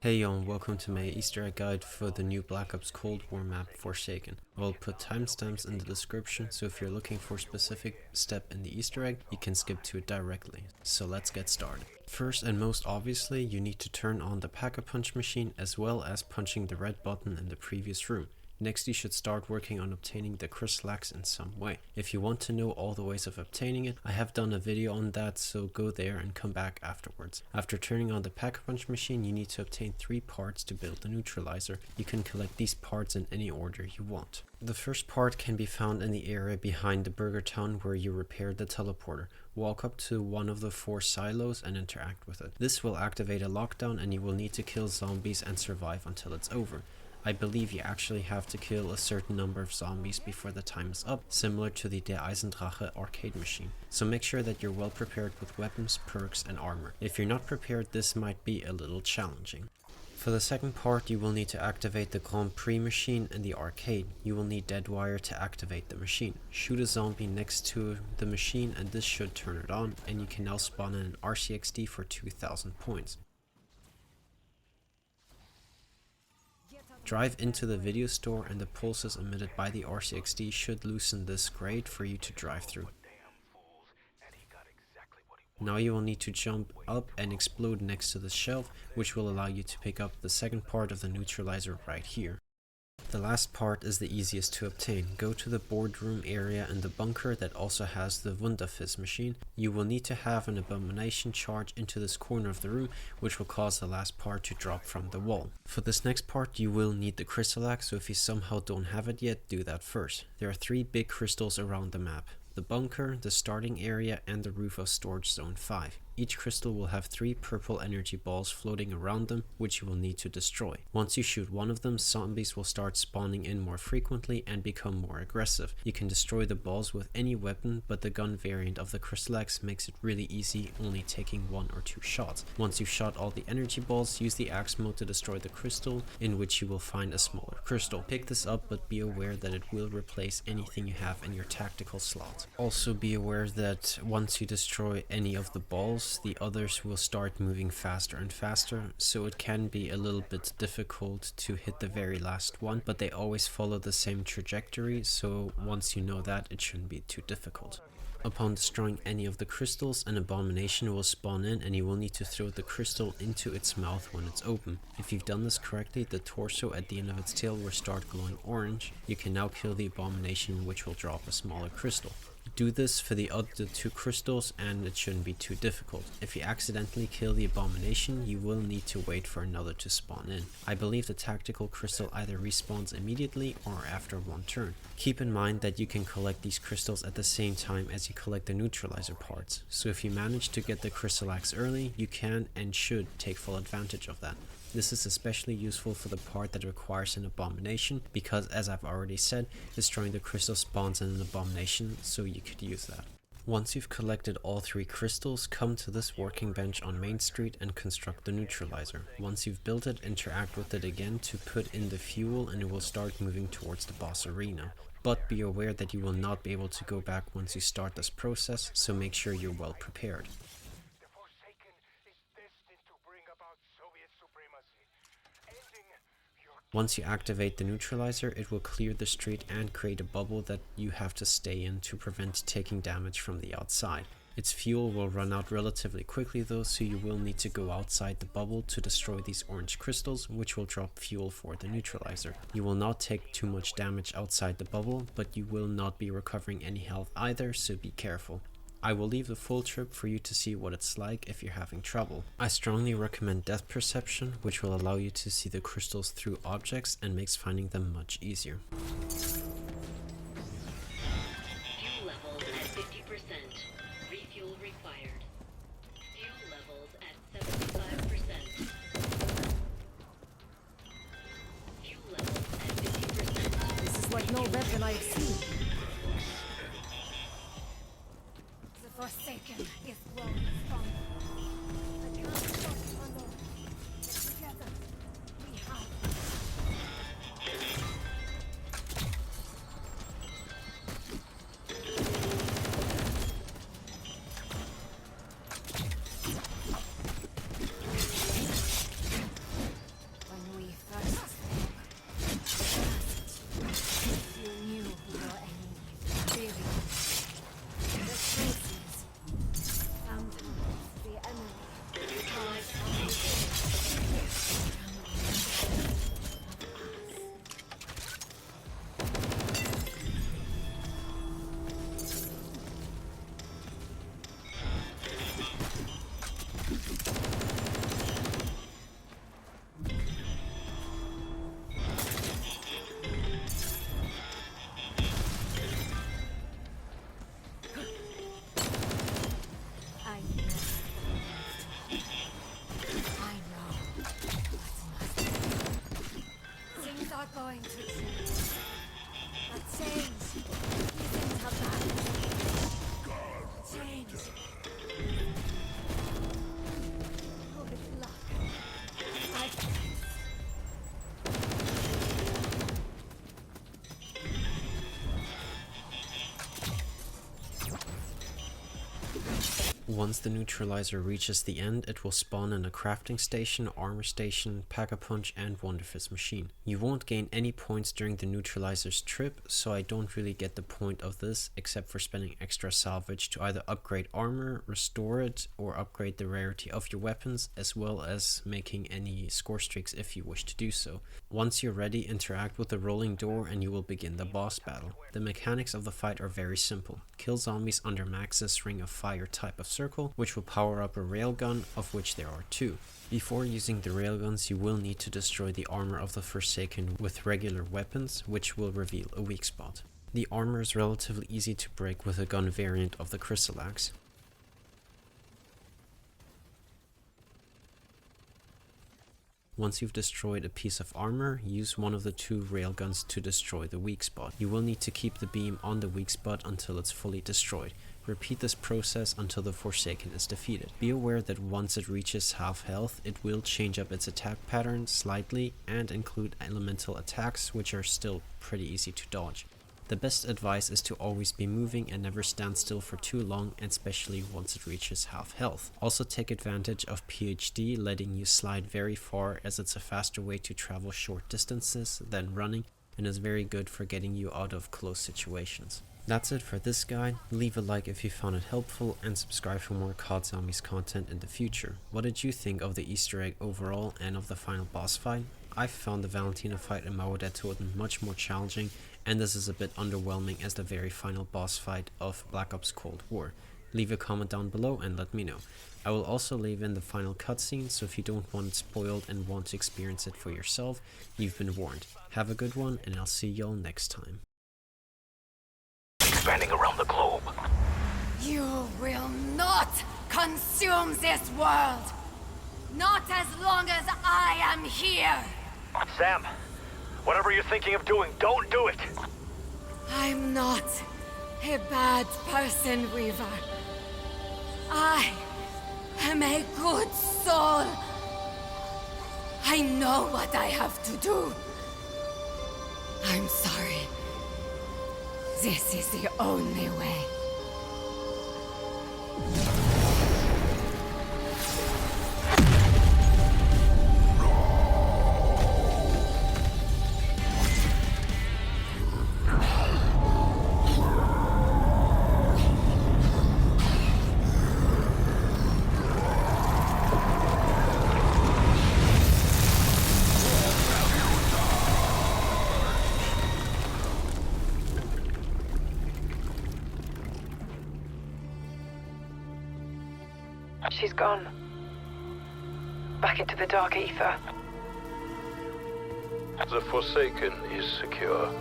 Hey yo, and welcome to my Easter egg guide for the new Black Ops Cold War map Forsaken. I'll put timestamps in the description, so if you're looking for a specific step in the Easter egg, you can skip to it directly. So let's get started. First and most obviously, you need to turn on the Pack-a-Punch machine as well as punching the red button in the previous room. Next, you should start working on obtaining the crystal axe in some way. If you want to know all the ways of obtaining it, I have done a video on that, so go there and come back afterwards. After turning on the Pack-a-Punch machine, you need to obtain 3 parts to build the neutralizer. You can collect these parts in any order you want. The first part can be found in the area behind the Burger Town where you repaired the teleporter. Walk up to one of the 4 silos and interact with it. This will activate a lockdown and you will need to kill zombies and survive until it's over. I believe you actually have to kill a certain number of zombies before the time is up, similar to the Der Eisendrache arcade machine. So make sure that you're well prepared with weapons, perks and armor. If you're not prepared, this might be a little challenging. For the second part, you will need to activate the Grand Prix machine in the arcade. You will need dead wire to activate the machine. Shoot a zombie next to the machine and this should turn it on, and you can now spawn in an RCXD for 2000 points. Drive into the video store and the pulses emitted by the RCXD should loosen this grate for you to drive through. Now you will need to jump up and explode next to the shelf, which will allow you to pick up the second part of the neutralizer right here. The last part is the easiest to obtain. Go to the boardroom area in the bunker that also has the Wunderfizz machine. You will need to have an abomination charge into this corner of the room, which will cause the last part to drop from the wall. For this next part you will need the crystal axe, so if you somehow don't have it yet, do that first. There are 3 big crystals around the map: the bunker, the starting area and the roof of storage zone 5. Each crystal will have 3 purple energy balls floating around them, which you will need to destroy. Once you shoot one of them, zombies will start spawning in more frequently and become more aggressive. You can destroy the balls with any weapon, but the gun variant of the crystal axe makes it really easy, only taking 1 or 2 shots. Once you've shot all the energy balls, use the axe mode to destroy the crystal, in which you will find a smaller crystal. Pick this up, but be aware that it will replace anything you have in your tactical slot. Also be aware that once you destroy any of the balls, the others will start moving faster and faster, so it can be a little bit difficult to hit the very last one, but they always follow the same trajectory, so once you know that, it shouldn't be too difficult. Upon destroying any of the crystals, an abomination will spawn in and you will need to throw the crystal into its mouth when it's open. If you've done this correctly, the torso at the end of its tail will start glowing orange. You can now kill the abomination, which will drop a smaller crystal. Do this for the other 2 crystals and it shouldn't be too difficult. If you accidentally kill the abomination, you will need to wait for another to spawn in. I believe the tactical crystal either respawns immediately or after 1 turn. Keep in mind that you can collect these crystals at the same time as you collect the neutralizer parts, so if you manage to get the crystal axe early, you can and should take full advantage of that. This is especially useful for the part that requires an abomination, because as I've already said, destroying the crystal spawns in an abomination, so you could use that. Once you've collected all 3 crystals, come to this working bench on Main Street and construct the neutralizer. Once you've built it, interact with it again to put in the fuel and it will start moving towards the boss arena. But be aware that you will not be able to go back once you start this process, so make sure you're well prepared. Once you activate the neutralizer, it will clear the street and create a bubble that you have to stay in to prevent taking damage from the outside. Its fuel will run out relatively quickly though, so you will need to go outside the bubble to destroy these orange crystals, which will drop fuel for the neutralizer. You will not take too much damage outside the bubble, but you will not be recovering any health either, so be careful. I will leave the full trip for you to see what it's like if you're having trouble. I strongly recommend Depth Perception, which will allow you to see the crystals through objects and makes finding them much easier. Fuel levels at 50%. Refuel required. Fuel levels at 75%. Fuel levels at 50%. This is like no weapon I've seen. The Forsaken is growing strong. I can't stop alone. Together, we have. going to change. A change isn't a bad change. Good luck. I Once the neutralizer reaches the end, it will spawn in a crafting station, armor station, pack-a-punch and Wonderfist machine. You won't gain any points during the neutralizer's trip, so I don't really get the point of this except for spending extra salvage to either upgrade armor, restore it, or upgrade the rarity of your weapons, as well as making any score streaks if you wish to do so. Once you're ready, interact with the rolling door and you will begin the boss battle. The mechanics of the fight are very simple. Kill zombies under Max's Ring of Fire type of circle, which will power up a railgun, of which there are 2. Before using the railguns, you will need to destroy the armor of the Forsaken with regular weapons, which will reveal a weak spot. The armor is relatively easy to break with a gun variant of the Crystal Axe. Once you've destroyed a piece of armor, use one of the 2 railguns to destroy the weak spot. You will need to keep the beam on the weak spot until it's fully destroyed. Repeat this process until the Forsaken is defeated. Be aware that once it reaches half health, it will change up its attack pattern slightly and include elemental attacks, which are still pretty easy to dodge. The best advice is to always be moving and never stand still for too long, and especially once it reaches half health. Also take advantage of PhD letting you slide very far, as it's a faster way to travel short distances than running and is very good for getting you out of close situations. That's it for this guide. Leave a like if you found it helpful and subscribe for more CoD Zombies content in the future. What did you think of the Easter egg overall and of the final boss fight? I found the Valentina fight in Mauerdettodden much more challenging, and this is a bit underwhelming as the very final boss fight of Black Ops Cold War. Leave a comment down below and let me know. I will also leave in the final cutscene, so if you don't want it spoiled and want to experience it for yourself, you've been warned. Have a good one, and I'll see y'all next time. Expanding around the globe. You will not consume this world! Not as long as I am here! Sam, whatever you're thinking of doing, don't do it! I'm not a bad person, Weaver. I am a good soul. I know what I have to do. I'm sorry. This is the only way. She's gone. Back into the dark ether. The Forsaken is secure.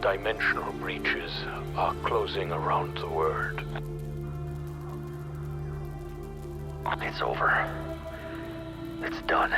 Dimensional breaches are closing around the world. It's over. It's done.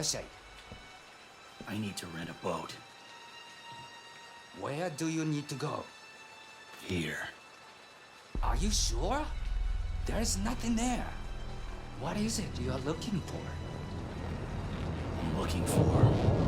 Irasai. I need to rent a boat. Where do you need to go? Here. Are you sure? There's nothing there. What is it you're looking for? I'm looking for